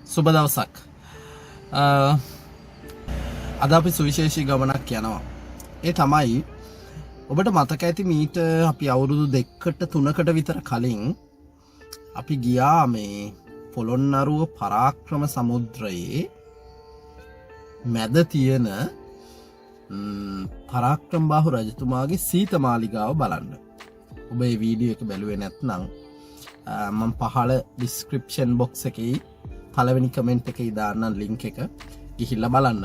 සුබ දවසක්. අද අපි සුවිශේෂී ගමනක් යනවා. ඒ තමයි ඔබට මතක ඇති මීට අපි අවුරුදු 2කට 3කට විතර කලින් අපි ගියා මේ පොළොන්නරුව පරාක්‍රම සමුද්‍රයේ මැද තියෙන පරාක්‍රම බාහු රජතුමාගේ සීත මාලිගාව බලන්න. ඔබ මේ වීඩියෝ එක බැලුවේ නැත්නම් මම පහළ ඩිස්ක්‍රිප්ෂන් බොක්ස් එකේ පළවෙනි කමෙන්ට් එකේ දාන්නම් ලින්ක් එක ගිහිල්ලා බලන්න.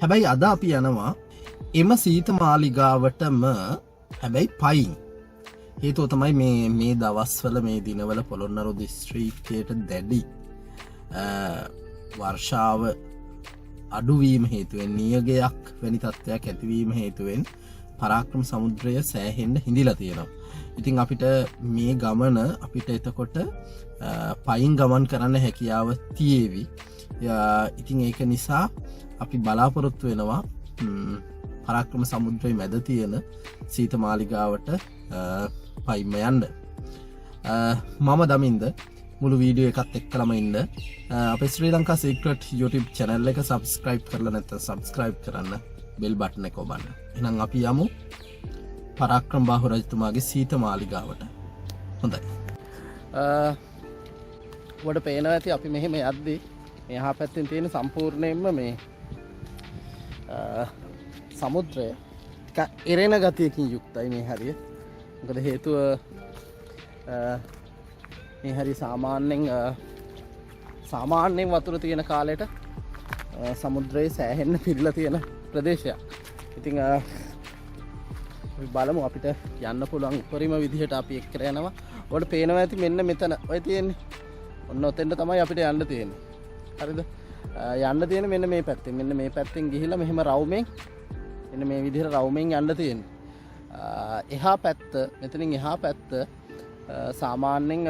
හැබැයි අද අපි යනවා එම සීත මාලිගාවටම හැබැයි පයින්. හේතුව තමයි මේ දවස්වල මේ දිනවල පොළොන්නරු දිස්ත්‍රික්කයට දැඩි වර්ෂාව අඩුවීම හේතුවෙන් නියගයක් වැනි තත්ත්වයක් ඇතිවීම හේතුවෙන් පරාක්‍රම සමුද්‍රය සෑහෙන්න හිඳිලා තියෙනවා. ඉතින් අපිට මේ ගමන අපිට එතකොට පයින් ගමන් කරන්න හැකියාව තියේවි. ඉතින් ඒක නිසා අපි බලාපොරොත්තු වෙනවා පරාක්‍රම සමුද්‍රයේ මැද තියෙන සීත මාලිගාවට පයින්ම යන්න. මම දමින්ද මුළු වීඩියෝ එකත් එක්කලම ඉන්න. අපේ ශ්‍රී ලංකා සීක්‍රට් YouTube channel එක subscribe කරලා නැත්නම් subscribe කරන්න, bell button එක ඔබන්න. එහෙනම් අපි යමු පරාක්‍රම බාහු රජතුමාගේ සීත මාලිගාවට. හොඳයි. ඔබට පේනවා ඇති අපි මෙහෙම යද්දී මෙහා පැත්තෙන් තියෙන සම්පූර්ණයෙන්ම මේ සමුද්‍රය එරෙන ගතියකින් යුක්තයි මේ හරිය. මොකද හේතුව මේ හරිය සාමාන්‍යයෙන් වතුර තියෙන කාලෙට සමුද්‍රයේ සෑහෙන්න පිරීලා තියෙන ප්‍රදේශයක්. ඉතින් අපි බලමු අපිට යන්න පුළුවන් උපරිම විදිහට අපි එක්කර යනවා. ඔයාලට පේනවා ඇති මෙන්න මෙතන ඔය තියෙන්නේ. ඔන්න ඔතෙන්ට තමයි අපිට යන්න තියෙන්නේ. හරිද? යන්න තියෙන්නේ මෙන්න මේ පැත්තෙන්. මෙන්න මේ පැත්තෙන් ගිහිල්ලා මෙහෙම රවුමෙන් මෙන්න මේ විදිහට රවුමෙන් යන්න තියෙන්නේ. එහා පැත්ත මෙතනින් එහා පැත්ත සාමාන්‍යයෙන්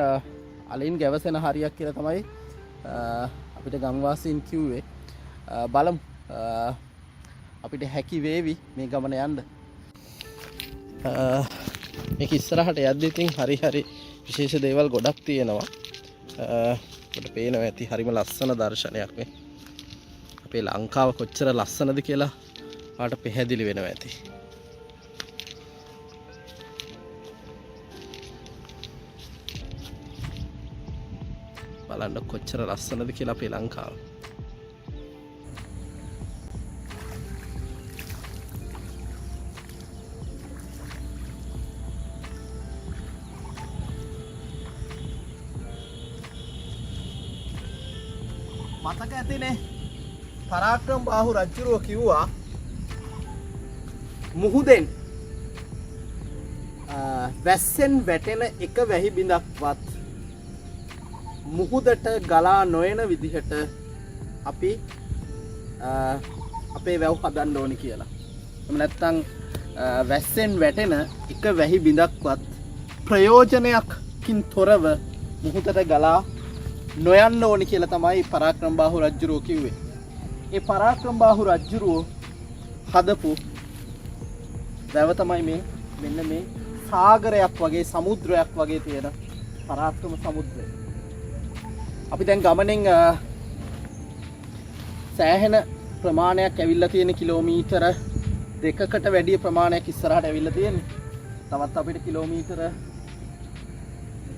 අලින් ගැවසෙන හරියක් කියලා තමයි අපිට ගම්වාසීන් කිව්වේ. බලමු අපිට හැකි වේවි මේ ගමන යන්න. මේක ඉස්සරහට යද්දී ඉතින් හරි විශේෂ දේවල් ගොඩක් තියෙනවා. ඔබට පේනවා ඇති හරිම ලස්සන දර්ශනයක් මේ. අපේ ලංකාව කොච්චර ලස්සනද කියලා ඔයාලට පැහැදිලි වෙනවා ඇති. බලන්න කොච්චර ලස්සනද කියලා අපේ ලංකාව. මතක ඇතිනේ පරාක්‍රම බාහු රජුරෝ කිව්වා මුහුදෙන් වැස්සෙන් වැටෙන එක වැහි බිඳක්වත් මුහුදට ගලා නොයන විදිහට අපි අපේ වැව් හදන්න ඕනි කියලා. එහෙම නැත්නම් වැස්සෙන් වැටෙන එක වැහි බිඳක්වත් ප්‍රයෝජනයකින් තොරව මුහුදට ගලා නොයන්න ඕනි කියලා තමයි පරාක්‍රම බාහු රජුරෝ කිව්වේ. ඒ පරාක්‍රම බාහු රජුරෝ හදපු වැව තමයි මෙන්න මේ සාගරයක් වගේ සමුද්‍රයක් වගේ තියෙන පරාක්‍රම සමුද්‍රය. අපි දැන් ගමනෙන් සෑහෙන ප්‍රමාණයක් ඇවිල්ලා තියෙන කිලෝමීටර 2කට වැඩි ප්‍රමාණයක් ඉස්සරහට ඇවිල්ලා තියෙන්නේ. තවත් අපිට කිලෝමීටර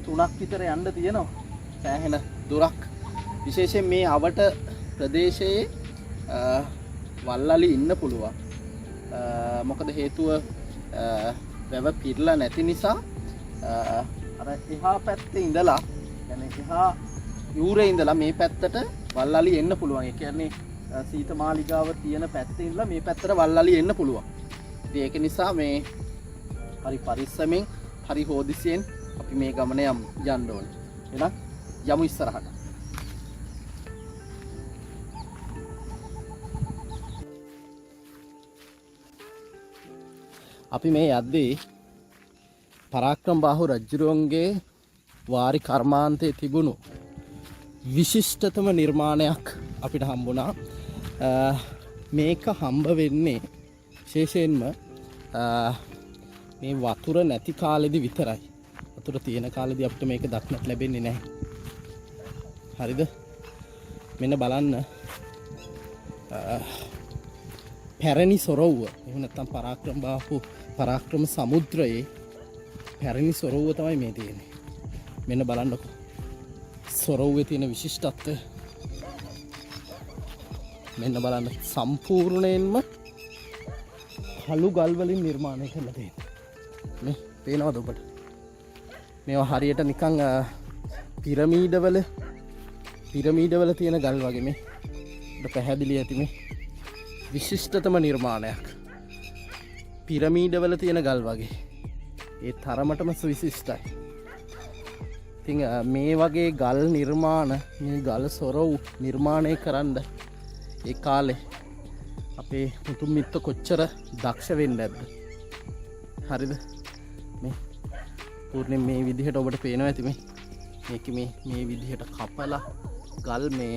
3ක් විතර යන්න තියෙනවා. සෑහෙන දුරක්. විශේෂයෙන් මේ අවට ප්‍රදේශයේ වල්ලලි ඉන්න පුළුවන්. මොකද හේතුව වැව පිරලා නැති නිසා අර එහා පැත්තේ ඉඳලා يعني එහා යූරේ ඉඳලා මේ පැත්තට වල්ලලි එන්න පුළුවන්. ඒ කියන්නේ සීත මාලිගාව තියෙන පැත්තේ ඉඳලා මේ පැත්තට වල්ලලි එන්න පුළුවන්. ඉතින් ඒක නිසා මේ හරි පරිස්සමෙන් හරි හොදිසියෙන් අපි මේ ගමන යන්න ඕනේ. එහෙනම් යමු ඉස්සරහට. අපි මේ යද්දී පරාක්‍රම බාහු රජුරුවන්ගේ වාරි කර්මාන්තයේ තිබුණු විශිෂ්ටතම නිර්මාණයක් අපිට හම්බුණා. මේක හම්බ වෙන්නේ විශේෂයෙන්ම මේ වතුර නැති කාලෙදි විතරයි. වතුර තියෙන කාලෙදි අපිට මේක දක්නට ලැබෙන්නේ නැහැ. හරිද? මෙන්න බලන්න පැරණි සොරව්ව එහෙම නැත්නම් පරාක්‍රම සමුද්‍රයේ පැරණි සොරව්ව තමයි මේ තියෙන්නේ. මෙන්න බලන්නකෝ. සොරව්වේ තියෙන විශිෂ්ටත්වය. මෙන්න බලන්න සම්පූර්ණයෙන්ම කළු ගල් වලින් නිර්මාණය කරලා තියෙනවා. මේ පේනවද ඔබට? මේවා හරියට නිකන් පිරමීඩවල තියෙන ගල් වගේ මේ. ඔබට පැහැදිලි ඇති මේ විශිෂ්ටතම නිර්මාණයක්. පිරමීඩවල තියෙන ගල් වගේ. ඒ තරමටම සුවිශිෂ්ටයි. ඉතින් මේ වගේ ගල් නිර්මාණ මේ ගල් සොරව් නිර්මාණය කරන්න ඒ කාලේ අපේ මුතුන් මිත්ත කොච්චර දක්ෂ වෙන්න ඇද්ද? හරිද? මේ පූර්ණිම මේ විදිහට ඔබට පේනවා ඇති මේ විදිහට කපලා ගල් මේ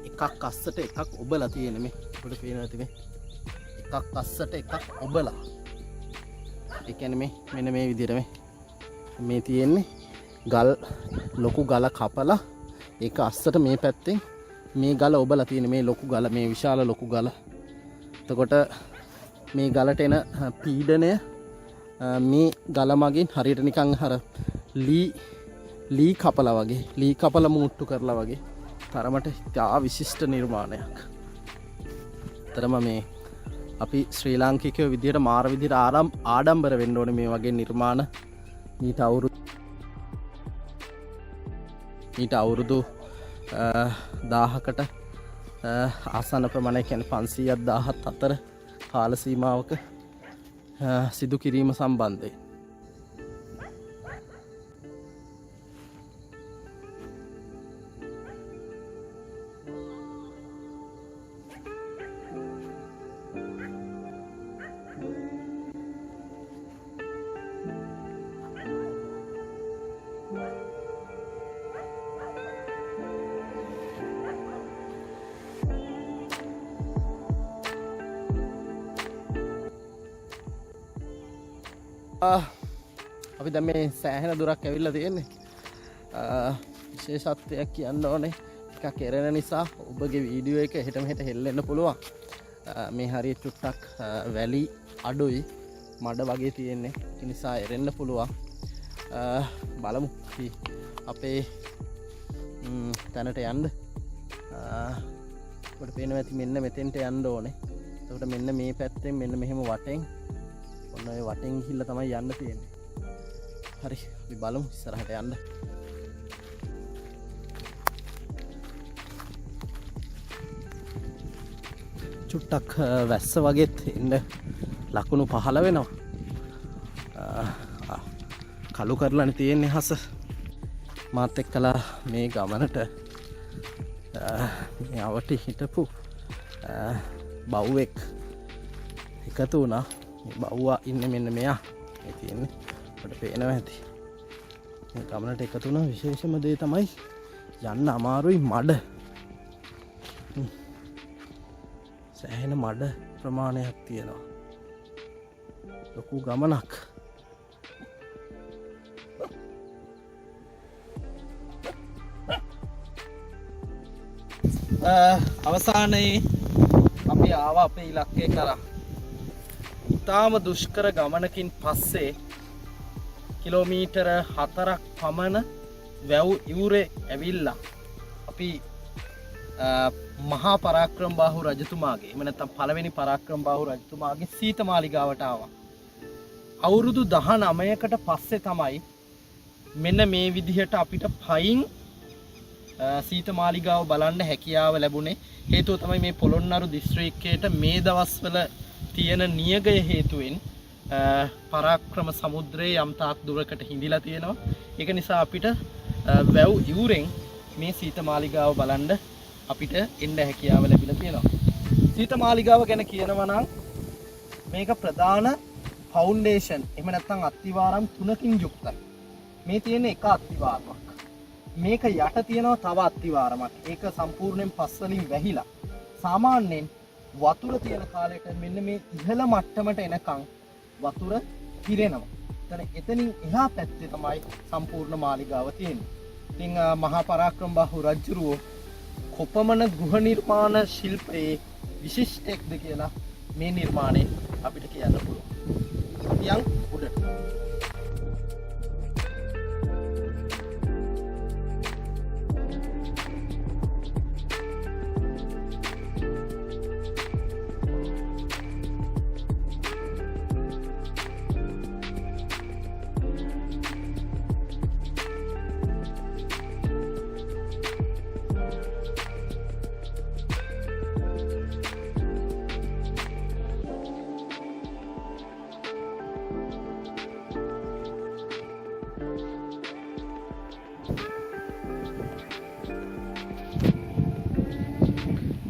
එකක් අස්සට එකක් ඔබලා තියෙන මේ ඔබට පේනවා ඇති එකක් අස්සට එකක් ඔබලා. ඒ කියන්නේ මෙන්න මේ විදිහට මේ තියෙන්නේ ගල් ලොකු ගල කපලා ඒක අස්සට මේ පැත්තෙන් මේ ගල ඔබලා තියෙන මේ ලොකු ගල මේ විශාල ලොකු ගල. එතකොට මේ ගලට එන පීඩනය මේ ගල මගින් හරියට නිකන් අර ලී කපලා වගේ ලී කපලා මූට්ටු කරලා වගේ තරමට ඉතා විශිෂ්ට නිර්මාණයක්. තරම මේ අපි ශ්‍රී ලාංකිකයෝ විදියට මාර විදියට ආඩම්බර වෙන්න ඕනේ මේ වගේ නිර්මාණ. ඊට අවුරුදු 1000කට ආසන්න ප්‍රමාණය කියන්නේ 500ක් 1000ක් අතර කාල සීමාවක සිදු කිරීම සම්බන්ධයෙන් අපි දැන් මේ සෑහෙන දුරක් ඇවිල්ලා තියෙන්නේ. විශේෂත්වයක් කියන්න ඕනේ එකක් එරෙන නිසා ඔබගේ වීඩියෝ එක හෙට මෙහෙට හෙල්ලෙන්න පුළුවන්. මේ හරිය චුට්ටක් වැලි අඩුයි මඩ වගේ තියෙන්නේ. ඒ නිසා එරෙන්න පුළුවන්. බලමු අපේ තැනට යන්න. ඔබට පේනවා ඇති මෙන්න මෙතෙන්ට යන්න ඕනේ. එතකොට මෙන්න මේ පැත්තෙන් මෙන්න මෙහෙම වටෙන් ඔන්න ඔය වටෙන් ගිහිල්ලා තමයි යන්න තියෙන්නේ. හරි අපි බලමු ඉස්සරහට යන්න. චුට්ටක් වැස්ස වගේත් එන්න ලකුණු 15 වෙනවා. කළු කරලානේ තියෙන්නේ හස. මාත් එක්කලා මේ ගමනට මේ අවට හිටපු බව්වෙක් එකතු වුණා. මේ බව්වා ඉන්නේ මෙන්න මෙයා. මේ තියෙන්නේ අපිට පේනවා ඇති. මේ ගමනට එකතු වුණා විශේෂම දේ තමයි යන්න අමාරුයි මඩ. සෑහෙන මඩ ප්‍රමාණයක් තියෙනවා. ලොකු ගමනක්. අවසානයේ අපි ආවා අපේ ඉලක්කය කරා. ඉතාම දුෂ්කර ගමනකින් පස්සේ කිලෝමීටර 4ක් පමණ වැව් ඉවුරේ ඇවිල්ලා අපි මහා පරාක්‍රමබාහු රජතුමාගේ එහෙම නැත්නම් පළවෙනි පරාක්‍රමබාහු රජතුමාගේ සීතමාලිගාවට ආවා. අවුරුදු 19කට පස්සේ තමයි මෙන්න මේ විදිහට අපිට පයින් සීතමාලිගාව බලන්න හැකියාව ලැබුණේ. හේතුව තමයි මේ පොළොන්නරු දිස්ත්‍රික්කයට මේ දවස්වල තියෙන නියගය හේතුවෙන් පරාක්‍රම සමුද්‍රයේ යම් තාක් දුරකට හිඳිලා තියෙනවා. ඒක නිසා අපිට වැව් ඉවුරෙන් මේ සීතමාලිගාව බලන්න අපිට එන්න හැකියාව ලැබිලා තියෙනවා. සීතමාලිගාව ගැන කියනවා නම් මේක ප්‍රධාන ෆවුන්ඩේෂන් එහෙම නැත්නම් අත්තිවාරම් 3කින් යුක්තයි. මේ තියෙන එක අත්තිවාරමක්. මේක යට තියෙනවා තව අත්තිවාරමක්. ඒක සම්පූර්ණයෙන් පස් වලින් වැහිලා. සාමාන්‍යයෙන් වතුර තියෙන කාලෙට මෙන්න මේ ඉහළ මට්ටමට එනකන් වතුර පිරෙනවා. එතනින් එහා පැත්තේ තමයි සම්පූර්ණ මාලිගාව තියෙන්නේ. ඉතින් මහා පරාක්‍රමබාහු රජුරෝ කොපමණ ගෘහ නිර්මාණ ශිල්පයේ විශිෂ්ටයක්ද කියලා මේ නිර්මාණය අපිට කියන්න පුළුවන්. අපි යන් උඩට.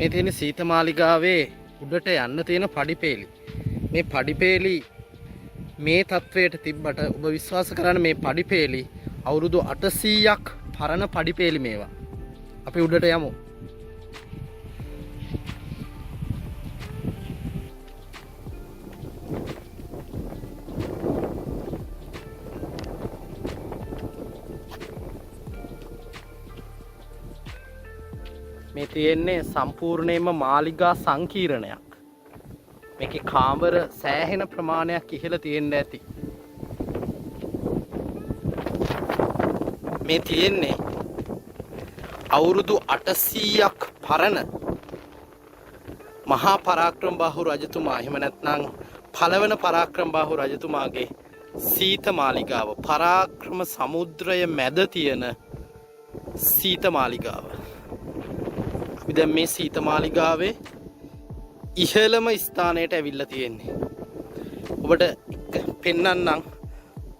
මේ තියෙන සීතමාලිගාවේ උඩට යන්න තියෙන පඩිපේලි. මේ පඩිපේලි මේ තත්වයට තිබ්බට ඔබ විශ්වාස කරන්න මේ පඩිපේලි අවුරුදු 800ක් පරණ පඩිපේලි මේවා. අපි උඩට යමු. මේ තියෙන්නේ සම්පූර්ණයෙන්ම මාලිගා සංකීර්ණයක්. මේකේ කාමර සෑහෙන ප්‍රමාණයක් ඉහළ තියෙන්න ඇති. මේ තියෙන්නේ අවුරුදු 800ක් පරණ මහා පරාක්‍රමබාහු රජතුමා, එහෙම නැත්නම් පළවන පරාක්‍රමබාහු රජතුමාගේ සීත මාලිගාව. පරාක්‍රම සමුද්‍රය මැද තියෙන සීත මාලිගාව. අපි දැන් මේ සීත මාලිගාවේ ඉහළම ස්ථානයට ඇවිල්ලා තියෙන්නේ. ඔබට පෙන්වන්නම්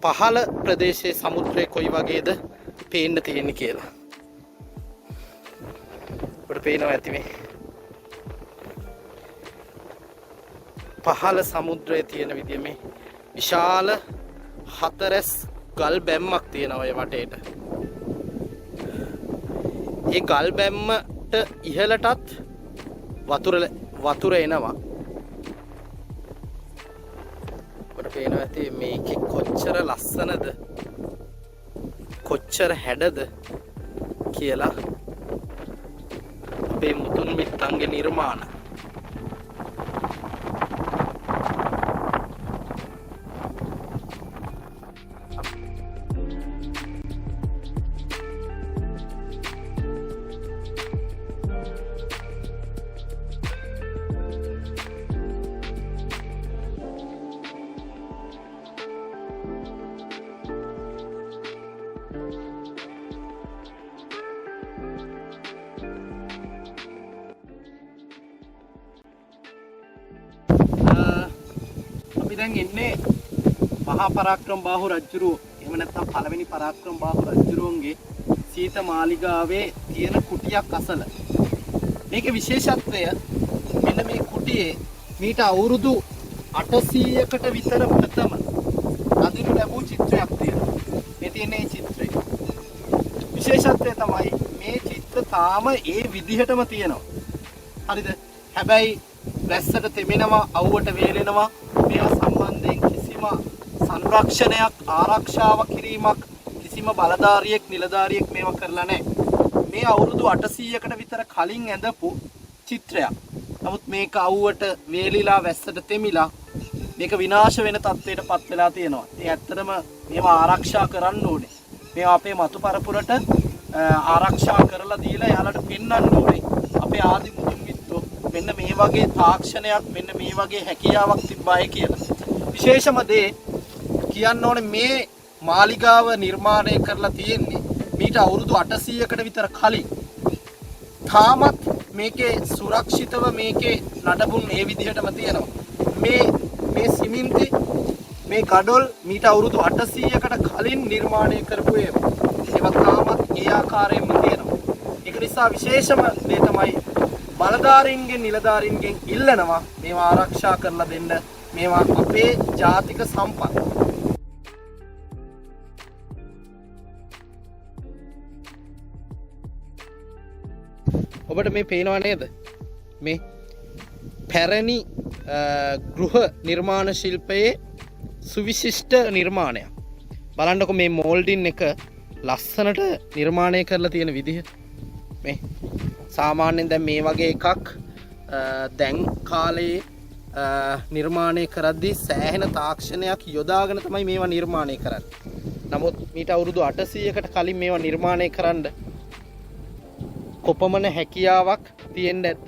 පහළ ප්‍රදේශයේ සමුද්‍රය කොයි වගේද පේන්න තියෙන්නේ කියලා. ඔබට පේනවා ඇති මේ පහළ සමුද්‍රයේ තියෙන විදිය. මේ විශාල හතරැස් ගල් බැම්මක් තියෙනවා ඒ වටේට. ඒ ගල් බැම්මට ඉහළටත් වතුර එනවා. ඔබට පේනවා ඇති මේකේ කොච්චර ලස්සනද, කොච්චර හැඩද කියලා අපේ මුතුන් මිත්තන්ගේ නිර්මාණ. අපි දැන් ඉන්නේ මහා පරාක්‍රමබාහු රජුරෝ, එහෙම නැත්නම් පළවෙනි පරාක්‍රමබාහු රජුරෝන්ගේ සීත මාලිගාවේ තියෙන කුටියක් අසල. මේකේ විශේෂත්වය මෙන්න මේ කුටියේ මීට අවුරුදු 800කට විතර ප්‍රථම අඳිනු ලැබූ චිත්‍රයක් තියෙනවා. මේ තියෙන මේ චිත්‍රය. විශේෂත්වය තමයි මේ චිත්‍ර තාම ඒ විදිහටම තියෙනවා. හරිද? හැබැයි වැස්සට තෙමෙනවා, අවුවට වේලෙනවා. මේවා සම්බන්ධයෙන් කිසිම සංරක්ෂණයක්, ආරක්ෂාවක් කිරීමක් කිසිම බලධාරියෙක්, නිලධාරියෙක් මේවා කරලා නැහැ. මේ අවුරුදු 800කට විතර කලින් ඇඳපු චිත්‍රයක්. නමුත් මේක අවුවට වේලිලා, වැස්සට තෙමිලා මේක විනාශ වෙන තත්ත්වයට පත් වෙලා තියෙනවා. ඒ ඇත්තටම මේවා ආරක්ෂා කරන්න ඕනේ. මේවා අපේ මතු පරපුරට ආරක්ෂා කරලා දීලා යාලට පෙන්වන්න ඕනේ. අපේ ආදි මුතුන් මිත්තෝ මෙන්න මේ වගේ තාක්ෂණයක්, මෙන්න මේ වගේ හැකියාවක් තිබ්බායි කියලා. විශේෂම දේ කියන්න ඕනේ, මේ මාලිගාව නිර්මාණය කරලා තියෙන්නේ මීට අවුරුදු 800කට විතර කලින්. තාමත් මේකේ සුරක්ෂිතව මේකේ නඩබුන් ඒ විදිහටම තියෙනවා. මේ සිමෙන්ති, මේ ගඩොල් මීට අවුරුදු 800කට කලින් නිර්මාණය කරපු ඒවා. ඒවා තාමත් ඒ ආකාරයෙන්ම තියෙනවා. ඒක නිසා විශේෂම දේ තමයි බලධාරීන්ගෙන්, නිලධාරීන්ගෙන් ඉල්ලනවා මේවා ආරක්ෂා කරලා දෙන්න. මේවා අපේ ජාතික සම්පත්. ඔබට මේ පේනවා නේද? මේ පැරණි ගෘහ නිර්මාණ ශිල්පයේ සුවිශිෂ්ට නිර්මාණයක්. බලන්නකො මේ මෝල්ඩින් එක ලස්සනට නිර්මාණය කරලා තියෙන විදිහ. මේ සාමාන්‍යයෙන් දැන් මේ වගේ එකක් දැන් කාලේ නිර්මාණය කරද්දී සෑහෙන තාක්ෂණයක් යොදාගෙන තමයි මේවා නිර්මාණය කරන්නේ. නමුත් මීට අවුරුදු 800කට කලින් මේවා නිර්මාණය කරන්න කොපමණ හැකියාවක් තියෙන්න ඇද්ද?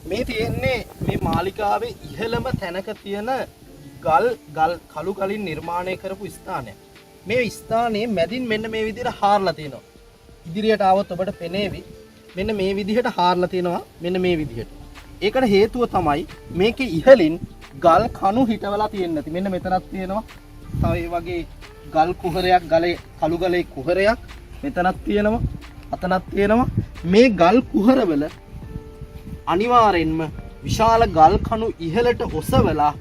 මේ තියෙන්නේ මේ මාලිගාවේ ඉහළම තැනක තියෙන කළු කලින් නිර්මාණය කරපු ස්ථානයක්. මේ ස්ථානයේ මැදින් මෙන්න මේ විදිහට හාරලා තියෙනවා. ඉදිරියට ආවොත් ඔබට පෙනේවි. මෙන්න මේ විදිහට හාරලා තියෙනවා මෙන්න මේ විදිහට. ඒකට හේතුව තමයි මේකේ ඉහළින් ගල් කණු හිටවලා තියෙන්නේ නැති. මෙන්න මෙතනක් තියෙනවා. තව ඒ වගේ ගල් කුහරයක් කළු ගලේ කුහරයක් මෙතනක් තියෙනවා. අතනක් තියෙනවා. මේ ගල් කුහරවල අනිවාර්යෙන්ම විශාල ගල් කණු ඉහළට ඔසවලා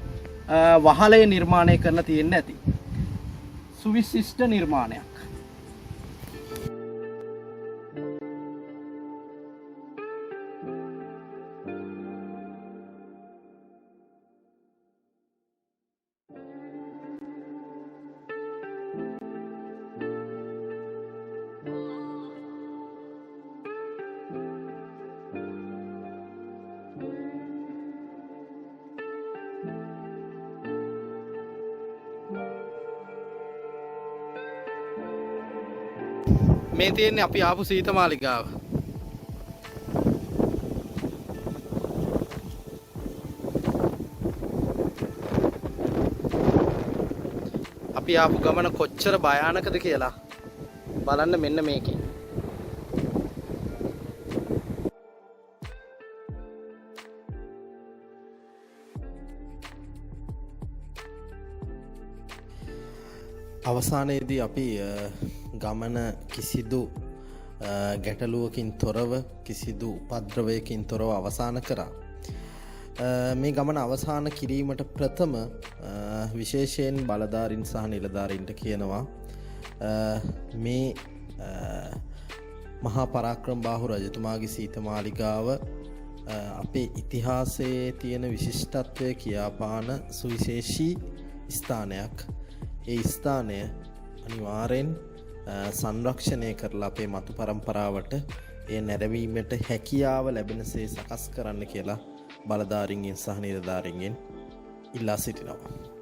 වහලේ නිර්මාණය කරලා තියෙන්නේ නැති. සුවිශිෂ්ට නිර්මාණයක්. මේ තියෙන්නේ අපි ආපු සීත මාලිගාව. අපි ආපු ගමන කොච්චර භයානකද කියලා බලන්න මෙන්න මේකේ. අවසානයේදී අපි ගමන කිසිදු ගැටලුවකින් තොරව කිසිදු උපද්‍රවයකින් තොරව අවසන් කරා. මේ ගමන අවසන් කිරීමට ප්‍රථම විශේෂයෙන් බලධාරීන් සහ නිලධාරීන්ට කියනවා මේ මහා පරාක්‍රම බාහු රජතුමාගේ සීත මාලිගාව අපේ ඉතිහාසයේ තියෙන විශිෂ්ටත්වය කියාපාන සුවිශේෂී ස්ථානයක්. ඒ ස්ථානය අනිවාර්යෙන් සංරක්ෂණය කරලා අපේ මතු පරම්පරාවට ඒ නැරඹීමට හැකියාව ලැබෙනසේ සකස් කරන්න කියලා බලධාරීන්ගෙන් සහ නිලධාරීන්ගෙන් ඉල්ලා සිටිනවා.